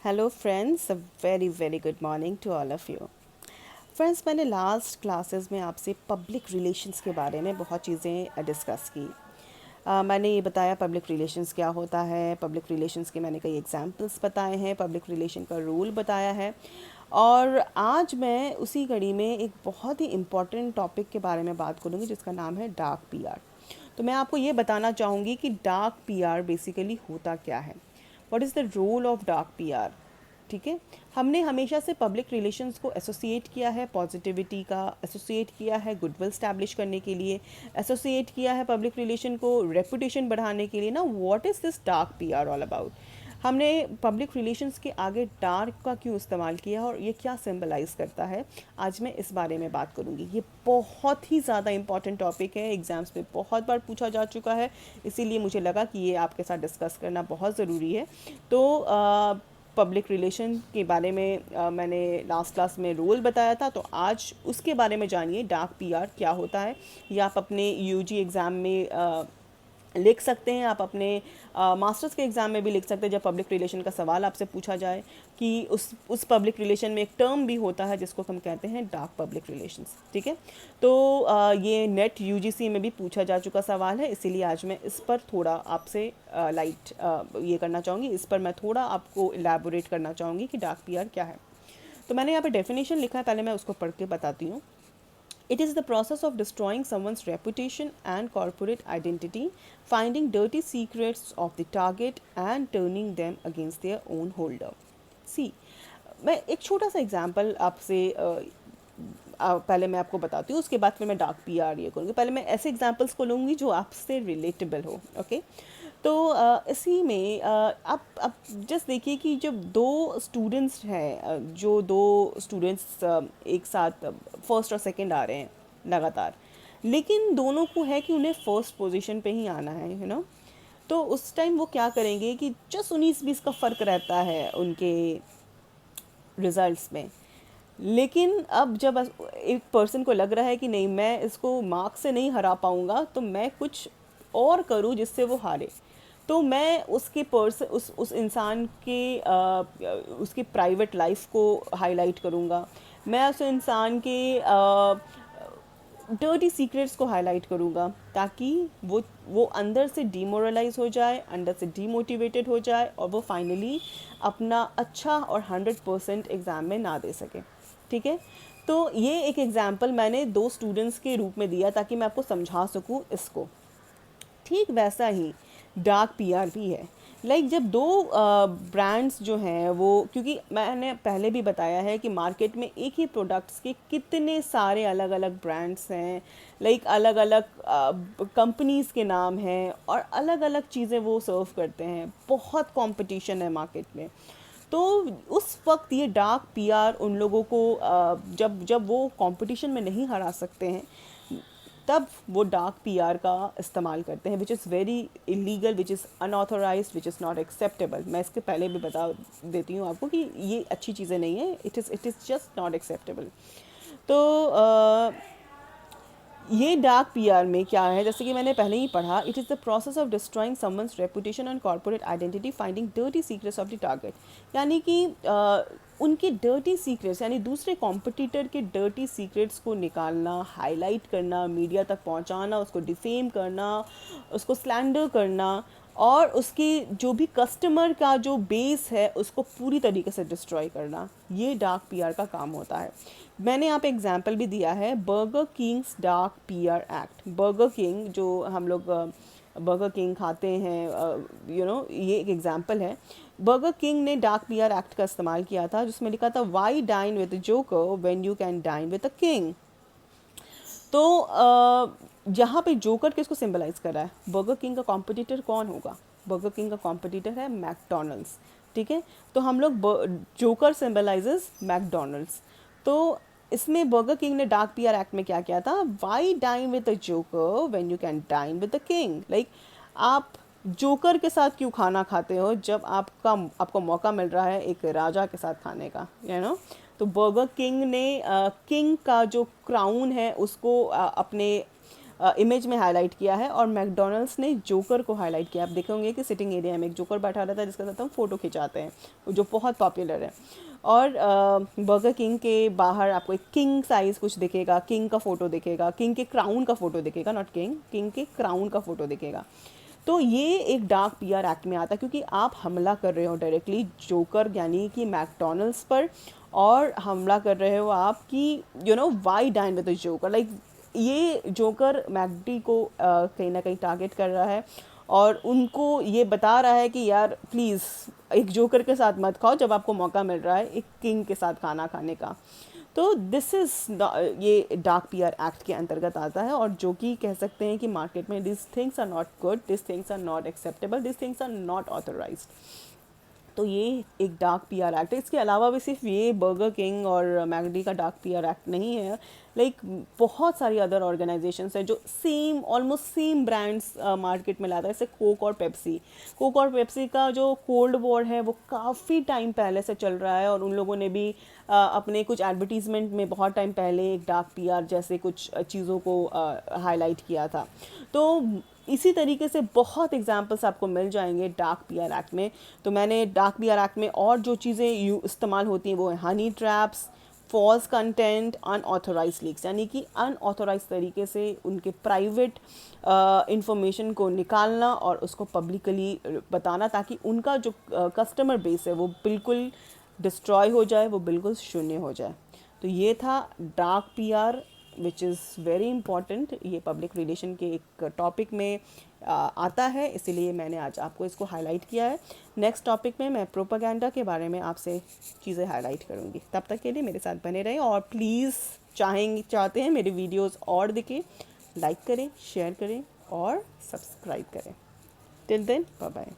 Hello friends, a very very good morning to all of you. Friends, मैंने last classes में आपसे public relations के बारे में बहुत चीज़ें डिस्कस की। मैंने ये बताया पब्लिक रिलेशंस क्या होता है, पब्लिक रिलेशंस के मैंने कई एग्जांपल्स बताए हैं, पब्लिक रिलेशन का रूल बताया है। और आज मैं उसी कड़ी में एक बहुत ही इम्पॉर्टेंट टॉपिक के बारे में बात करूँगी जिसका नाम है डार्क पीआर। तो मैं आपको ये बताना चाहूँगी कि डार्क पीआर बेसिकली होता क्या है, what is the role of dark PR. ठीक है, हमने हमेशा से पब्लिक रिलेशंस को एसोसिएट किया है पॉजिटिविटी का, एसोसिएट किया है गुडविल स्टैब्लिश करने के लिए, एसोसिएट किया है पब्लिक रिलेशन को रेपुटेशन बढ़ाने के लिए ना। What is this dark PR all about? हमने पब्लिक रिलेशंस के आगे डार्क का क्यों इस्तेमाल किया और ये क्या सिंबलाइज करता है, आज मैं इस बारे में बात करूँगी। ये बहुत ही ज़्यादा इंपॉर्टेंट टॉपिक है, एग्ज़ाम्स में बहुत बार पूछा जा चुका है, इसीलिए मुझे लगा कि ये आपके साथ डिस्कस करना बहुत ज़रूरी है। तो पब्लिक रिलेशन के बारे में मैंने लास्ट क्लास में रोल बताया था, तो आज उसके बारे में जानिए डार्क पीआर क्या होता है। या आप अपने यूजी एग्ज़ाम में लिख सकते हैं, आप अपने मास्टर्स के एग्ज़ाम में भी लिख सकते हैं। जब पब्लिक रिलेशन का सवाल आपसे पूछा जाए कि उस पब्लिक रिलेशन में एक टर्म भी होता है जिसको हम कहते हैं डार्क पब्लिक रिलेशंस। ठीक है, तो ये नेट यूजीसी में भी पूछा जा चुका सवाल है, इसीलिए आज मैं इस पर थोड़ा आपसे लाइट ये करना चाहूँगी, इस पर मैं थोड़ा आपको इलेबोरेट करना चाहूँगी कि डार्क पीआर क्या है। तो मैंने यहाँ पे डेफिनेशन लिखा है, पहले मैं उसको पढ़ के बताती हूँ। It is the process of destroying someone's reputation and corporate identity, finding dirty secrets of the target and turning them against their own holder. See, मैं एक छोटा सा एग्जांपल आपसे पहले मैं आपको बताती हूँ, उसके बाद फिर मैं डार्क पीआर ये करूँगी। पहले मैं ऐसे एग्जांपल्स को लूँगी जो आपसे रिलेटेबल हो। ओके, तो इसी में आप जस्ट देखिए कि जब दो स्टूडेंट्स हैं, जो दो स्टूडेंट्स एक साथ फर्स्ट और सेकंड आ रहे हैं लगातार, लेकिन दोनों को है कि उन्हें फर्स्ट पोजीशन पे ही आना है, यू नो। तो उस टाइम वो क्या करेंगे कि जस्ट 19-20 का फ़र्क रहता है उनके रिजल्ट्स में। लेकिन अब जब एक पर्सन को लग रहा है कि नहीं, मैं इसको मार्क्स से नहीं हरा पाऊँगा, तो मैं कुछ और करूँ जिससे वो हारे। तो मैं उसके उस इंसान के उसके प्राइवेट लाइफ को हाईलाइट करूँगा। मैं उस इंसान के डर्टी सीक्रेट्स को हाईलाइट करूँगा, ताकि वो अंदर से डीमोरलाइज हो जाए, अंदर से डीमोटिवेटेड हो जाए, और वो फाइनली अपना अच्छा और 100% एग्ज़ाम में ना दे सके। ठीक है, तो ये एक एग्ज़ाम्पल मैंने दो स्टूडेंट्स के रूप में दिया ताकि मैं आपको समझा सकूँ इसको। ठीक वैसा ही डार्क पीआर भी है। जब दो ब्रांड्स जो हैं वो, क्योंकि मैंने पहले भी बताया है कि मार्केट में एक ही प्रोडक्ट्स के कितने सारे अलग अलग ब्रांड्स हैं, अलग अलग कंपनीज़ के नाम हैं और अलग अलग चीज़ें वो सर्व करते हैं, बहुत कंपटीशन है मार्केट में। तो उस वक्त ये डार्क पीआर उन लोगों को जब जब वो कंपटीशन में नहीं हरा सकते हैं, तब वो डार्क पीआर का इस्तेमाल करते हैं, which is very illegal, which is unauthorised, which is not acceptable. मैं इसके पहले भी बता देती हूँ आपको कि ये अच्छी चीज़ें नहीं है, it is just not acceptable. तो ये डार्क पीआर में क्या है, जैसे कि मैंने पहले ही पढ़ा, it is the process of destroying someone's reputation and corporate identity, finding dirty secrets of the target. यानी कि उनके डर्टी सीक्रेट्स, यानी दूसरे कॉम्पिटिटर के डर्टी सीक्रेट्स को निकालना, हाईलाइट करना, मीडिया तक पहुंचाना, उसको डिफेम करना, उसको स्लैंडर करना, और उसकी जो भी कस्टमर का जो बेस है उसको पूरी तरीके से डिस्ट्रॉय करना, ये डार्क पीआर का काम होता है। मैंने यहाँ पे एग्जाम्पल भी दिया है, burger Kings dark PR act. Burger king, जो हम लोग बर्गर किंग खाते हैं, ये एक एग्जाम्पल है। बर्गर किंग ने डार्क पीआर एक्ट का इस्तेमाल किया था, जिसमें लिखा था, why dine with joker when you can dine with a king. तो यहाँ पे जोकर किसको सिंबलाइज कर रहा है? बर्गर किंग का कॉम्पिटिटर कौन होगा? बर्गर किंग का कॉम्पिटिटर है मैकडोनल्ड्स। ठीक है, तो हम लोग जोकर सिंबलाइजेस मैकडोनल्ड्स। तो इसमें बर्गर किंग ने डार्क पीआर एक्ट में क्या किया था, why dine with the joker when you can dine with the king. आप जोकर के साथ क्यों खाना खाते हो जब आपको मौका मिल रहा है एक राजा के साथ खाने का, तो बर्गर किंग ने किंग का जो क्राउन है उसको अपने इमेज में हाईलाइट किया है, और मैकडोनल्ड्स ने जोकर को हाईलाइट किया। आप देखेंगे कि सिटिंग एरिया में एक जोकर बैठा रहता है जिसके साथ हम फ़ोटो खिंचाते हैं, जो बहुत पॉपुलर है। और बर्गर किंग के बाहर आपको एक किंग साइज़ कुछ दिखेगा, किंग का फ़ोटो दिखेगा, किंग के क्राउन का फ़ोटो दिखेगा, नॉट किंग, किंग के क्राउन का फ़ोटो दिखेगा। तो ये एक डार्क पीआर एक्ट में आता है, क्योंकि आप हमला कर रहे हो डायरेक्टली जोकर यानी कि मैकडोनल्ड्स पर, और हमला कर रहे हो आप कि why dine with the joker, like ये जोकर मैकडी को कहीं ना कहीं टारगेट कर रहा है, और उनको ये बता रहा है कि यार प्लीज़ एक जोकर के साथ मत खाओ जब आपको मौका मिल रहा है एक किंग के साथ खाना खाने का। तो दिस इज़ ये डार्क पीआर एक्ट के अंतर्गत आता है, और जो कि कह सकते हैं कि मार्केट में this things are not good, this things are not acceptable, this things are not authorised. तो ये एक डार्क पीआर एक्ट है। इसके अलावा भी सिर्फ ये बर्गर किंग और मैकडी का डार्क पीआर एक्ट नहीं है, लाइक बहुत सारी अदर ऑर्गेनाइजेशंस है जो same almost same brands market में लाता है, जैसे कोक और पेप्सी। कोक और पेप्सी का जो कोल्ड वॉर है वो काफ़ी टाइम पहले से चल रहा है, और उन लोगों ने भी अपने कुछ एडवर्टीजमेंट में बहुत टाइम पहले एक डार्क पीआर जैसे कुछ चीज़ों को हाईलाइट किया था। तो इसी तरीके से बहुत एग्जांपल्स आपको मिल जाएंगे डार्क पीआर एक्ट में। तो मैंने डार्क पीआर एक्ट में और जो चीज़ें इस्तेमाल होती हैं वो है honey traps, false content, unauthorised leaks, यानी कि अनऑथोराइज तरीके से उनके प्राइवेट इंफॉर्मेशन को निकालना और उसको पब्लिकली बताना, ताकि उनका जो कस्टमर बेस है वो बिल्कुल डिस्ट्रॉय हो जाए, वो बिल्कुल शून्य हो जाए। तो ये था dark PR, which is very important. ये पब्लिक रिलेशन के एक टॉपिक में आता है, इसीलिए मैंने आज आपको इसको हाईलाइट किया है। नेक्स्ट टॉपिक में मैं प्रोपागेंडा के बारे में आपसे चीज़ें हाईलाइट करूँगी। तब तक के लिए मेरे साथ बने रहें, और प्लीज़ चाहते हैं मेरे वीडियोस और दिखें, लाइक करें, शेयर करें और सब्सक्राइब करें। Till then bye bye.